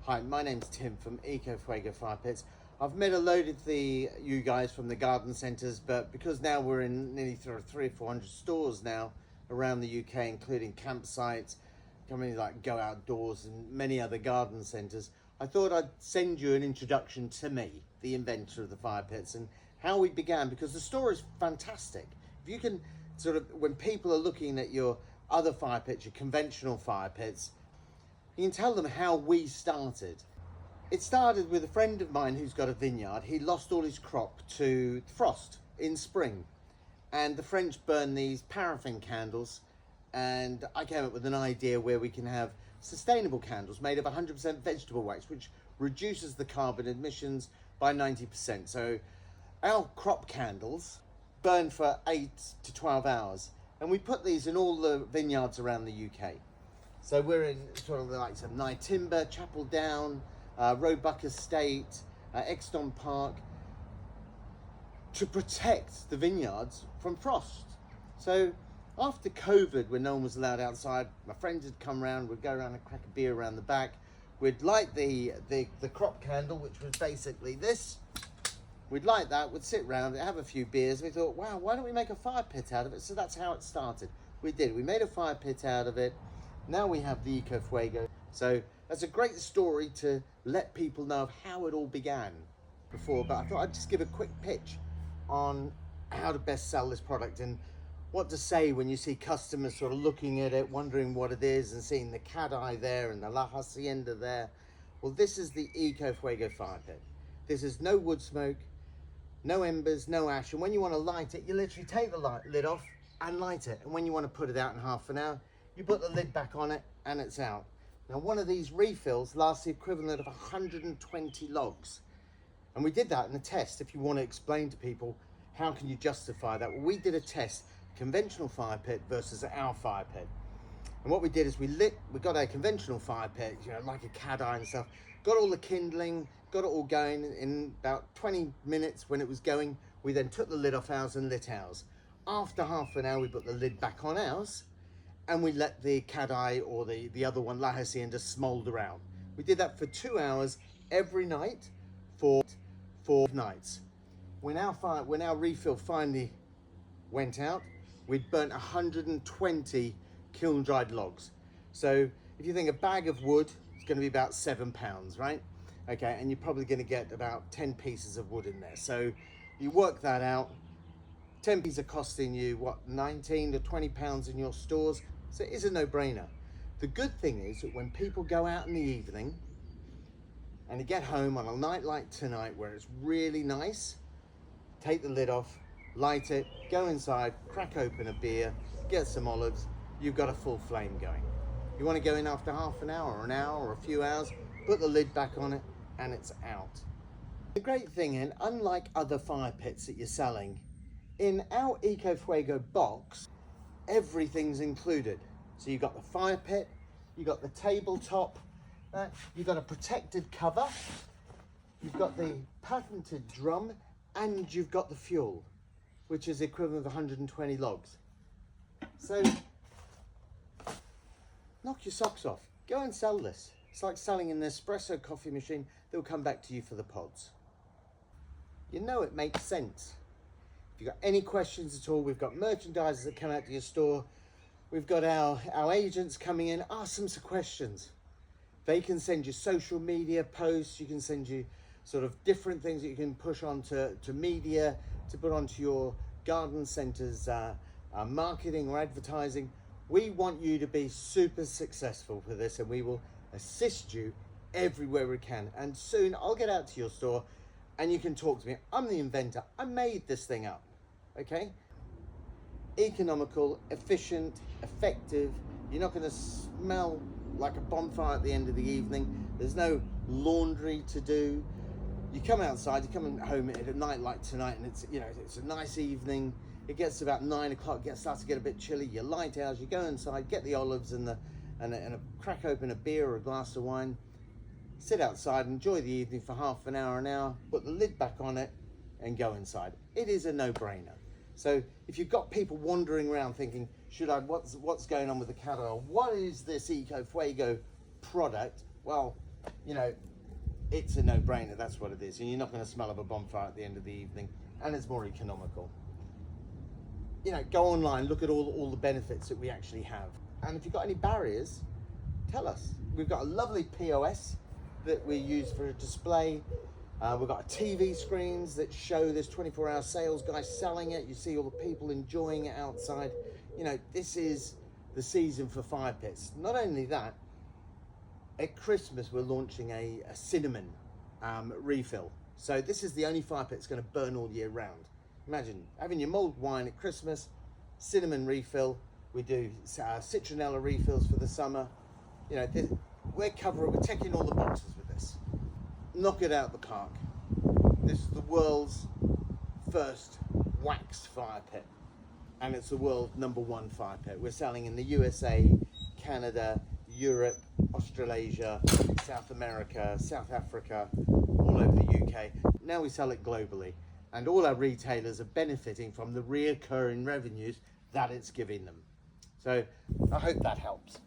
Hi, my name's Tim from EcoFuego Firepits. I've met a load of you guys from the garden centres, but because now we're in nearly 300 or 400 stores now around the UK, including campsites, companies like Go Outdoors and many other garden centres, I thought I'd send you an introduction to me, the inventor of the fire pits, and how we began, because the store is fantastic. If you can sort of, when people are looking at your other fire pits, your conventional fire pits, you can tell them how we started. It started with a friend of mine who's got a vineyard. He lost all his crop to frost in spring, and the French burn these paraffin candles, and I came up with an idea where we can have sustainable candles made of 100% vegetable wax, which reduces the carbon emissions by 90%. So our crop candles burn for 8 to 12 hours, and we put these in all the vineyards around the UK. So we're in sort of like some Nye Timber, Chapel Down, Roebuck Estate, Exton Park, to protect the vineyards from frost. So after COVID, when no one was allowed outside, my friends would come around, we'd go around and crack a beer around the back. We'd light the crop candle, which was basically this. We'd light that, we'd sit around, have a few beers. We thought, wow, why don't we make a fire pit out of it? So that's how it started. We did, we made a fire pit out of it. Now we have the EcoFuego. So that's a great story to let people know of how it all began before, but I thought I'd just give a quick pitch on how to best sell this product and what to say when you see customers sort of looking at it, wondering what it is, and seeing the cat eye there and the La Hacienda there. Well, this is the EcoFuego fire pit. This is no wood smoke, no embers, no ash, and when you want to light it, you literally take the lid off and light it, and when you want to put it out in half an hour, you put the lid back on it and it's out. Now, one of these refills lasts the equivalent of 120 logs. And we did that in a test. If you want to explain to people, how can you justify that? Well, we did a test, conventional fire pit versus our fire pit. And what we did is we got a conventional fire pit, you know, like a cat eye and stuff, got all the kindling, got it all going. In about 20 minutes when it was going, we then took the lid off ours and lit ours. After half an hour, we put the lid back on ours, and we let the cat eye or the other one, La Hacienda, smoulder out. We did that for 2 hours every night for 4 nights. When our refill finally went out, we'd burnt 120 kiln dried logs. So if you think a bag of wood is going to be about 7 pounds, right? Okay, and you're probably going to get about 10 pieces of wood in there. So you work that out. 10 pieces are costing you, what, 19 to 20 pounds in your stores. So it is a no-brainer. The good thing is that when people go out in the evening and they get home on a night like tonight where it's really nice, take the lid off, light it, go inside, crack open a beer, get some olives, you've got a full flame going. You want to go in after half an hour or an hour or a few hours, put the lid back on it and it's out. The great thing, and unlike other fire pits that you're selling, in our EcoFuego box, everything's included. So you've got the fire pit, you've got the tabletop, you've got a protected cover, you've got the patented drum, and you've got the fuel, which is the equivalent of 120 logs. So knock your socks off. Go and sell this. It's like selling an espresso coffee machine that will come back to you for the pods. You know it makes sense. If you've got any questions at all, we've got merchandisers that come out to your store. We've got our agents coming in, ask them some questions. They can send you social media posts, you can send you sort of different things that you can push onto media, to put onto your garden centres, marketing or advertising. We want you to be super successful with this, and we will assist you everywhere we can. And soon I'll get out to your store and you can talk to me. I'm the inventor. I made this thing up, okay? Economical, efficient, effective. You're not going to smell like a bonfire at the end of the evening. There's no laundry to do. You come outside, you come home at a night like tonight, and it's, you know, it's a nice evening. It gets to about 9 o'clock, starts to get a bit chilly. You light ours, you go inside, get the olives and a crack open a beer or a glass of wine. Sit outside, enjoy the evening for half an hour, put the lid back on it and go inside. It is a no-brainer. So if you've got people wandering around thinking, what's going on with the cat oil? What is this EcoFuego product? Well, you know, it's a no-brainer. That's what it is. And you're not going to smell of a bonfire at the end of the evening, and it's more economical. You know, go online, look at all the benefits that we actually have. And if you've got any barriers, tell us. We've got a lovely POS that we use for a display. We've got TV screens that show this 24-hour sales guy selling it. You see all the people enjoying it outside. You know, this is the season for fire pits. Not only that, at Christmas we're launching a cinnamon refill. So this is the only fire pit that's going to burn all year round. Imagine having your mulled wine at Christmas, cinnamon refill. We do citronella refills for the summer. You know, we're ticking all the boxes with this. Knock it out the park. This is the world's first wax fire pit, and it's the world's #1 fire pit. We're selling in the USA, Canada, Europe, Australasia, South America, South Africa, all over the UK. Now we sell it globally, and all our retailers are benefiting from the reoccurring revenues that it's giving them. So I hope that helps.